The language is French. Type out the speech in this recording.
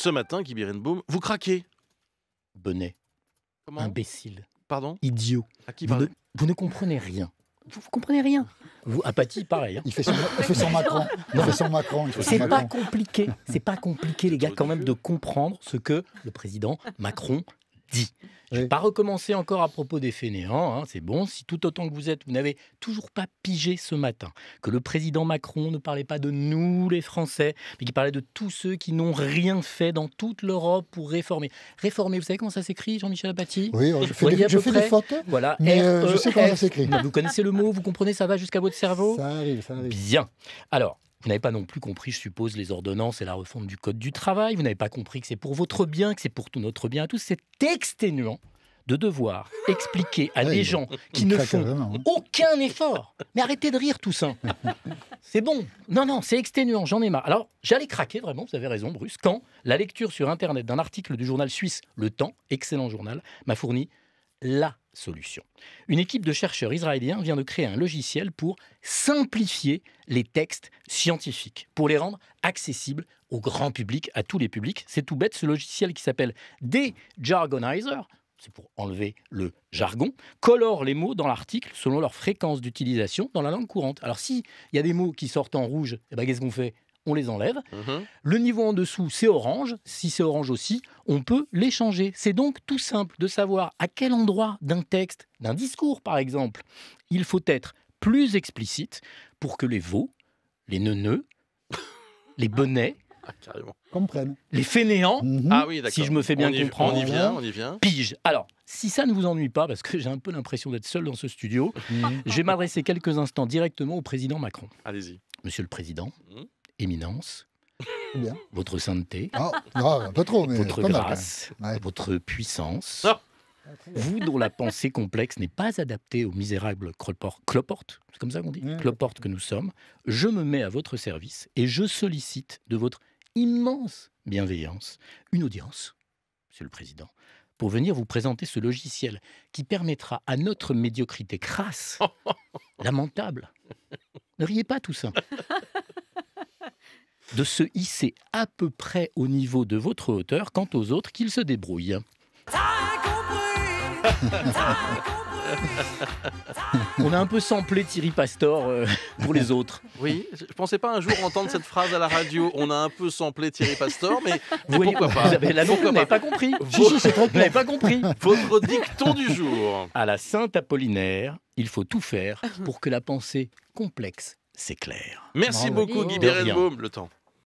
Ce matin, Guy Berenbaum, vous craquez. Bonnet, Comment? imbécile, Pardon? idiot. À qui Vous parle? vous ne comprenez rien. Vous comprenez rien. Vous, apathie, pareil. Hein. Il fait son Macron. Il fait son Macron. il fait son C'est pas Macron. compliqué. C'est pas compliqué, les gars, quand même, de comprendre ce que le président Macron dit. Je ne vais Oui. pas recommencer encore à propos des fainéants, hein, c'est bon. Si tout autant que vous êtes, vous n'avez toujours pas pigé ce matin que le président Macron ne parlait pas de nous, les Français, mais qu'il parlait de tous ceux qui n'ont rien fait dans toute l'Europe pour réformer. Réformer, vous savez comment ça s'écrit, Jean-Michel Apathy? Oui, je fais, Voyez à je peu fais des près. fautes, Voilà, mais je sais comment ça REF. s'écrit. Vous connaissez le mot, vous comprenez, ça va jusqu'à votre cerveau? Ça arrive, ça arrive. Bien. Alors, vous n'avez pas non plus compris, je suppose, les ordonnances et la refonte du Code du travail. Vous n'avez pas compris que c'est pour votre bien, que c'est pour tout notre bien à tous. C'est exténuant de devoir expliquer à Ouais, des il- gens qui il ne craque font vraiment, hein. aucun effort. Mais arrêtez de rire, Toussaint. C'est bon. Non, c'est exténuant, j'en ai marre. Alors, j'allais craquer, vraiment, vous avez raison, Bruce, quand la lecture sur Internet d'un article du journal suisse Le Temps, excellent journal, m'a fourni la solution. Une équipe de chercheurs israéliens vient de créer un logiciel pour simplifier les textes scientifiques, pour les rendre accessibles au grand public, à tous les publics. C'est tout bête, ce logiciel qui s'appelle Dejargonizer, c'est pour enlever le jargon, colore les mots dans l'article selon leur fréquence d'utilisation dans la langue courante. Alors s'il y a des mots qui sortent en rouge, eh ben, qu'est-ce qu'on fait? On les enlève. Mhm. Le niveau en dessous, c'est orange. Si c'est orange aussi, on peut les changer. C'est donc tout simple de savoir à quel endroit d'un texte, d'un discours par exemple, il faut être plus explicite pour que les veaux, les neuneux, les bonnets, Ah, carrément. Comprennent. les fainéants, Mhm. Ah oui, d'accord. si je me fais bien comprendre. On y vient. pigent. Alors, si ça ne vous ennuie pas, parce que j'ai un peu l'impression d'être seul dans ce studio, Mhm. je vais m'adresser quelques instants directement au président Macron. Allez-y. Monsieur le Président, Mhm. Éminence, C'est bien. votre sainteté, Ah, non, un peu trop, mais votre pas mal, quand grâce, même. Ouais. votre puissance, Ah. vous dont la pensée complexe n'est pas adaptée aux misérables cloportes, c'est comme ça qu'on dit, Mhm. cloportes que nous sommes, je me mets à votre service et je sollicite de votre immense bienveillance une audience, Monsieur le Président, pour venir vous présenter ce logiciel qui permettra à notre médiocrité crasse, lamentable, ne riez pas tout ça, de se hisser à peu près au niveau de votre hauteur, quant aux autres qu'ils se débrouillent. On a un peu samplé Thierry Pastor pour les autres. Oui, je pensais pas un jour entendre cette phrase à la radio. On a un peu samplé Thierry Pastor, mais Vous voyez, pourquoi pas? vous avez la Pourquoi vous n'avez pas compris. Si, si, c'est très Vous n'avez clair. pas compris. Votre dicton du jour. À la Sainte Apollinaire, il faut tout faire pour que la pensée complexe s'éclaire. Merci Bravo. beaucoup, Guy De rien. Berenbaum. Le temps.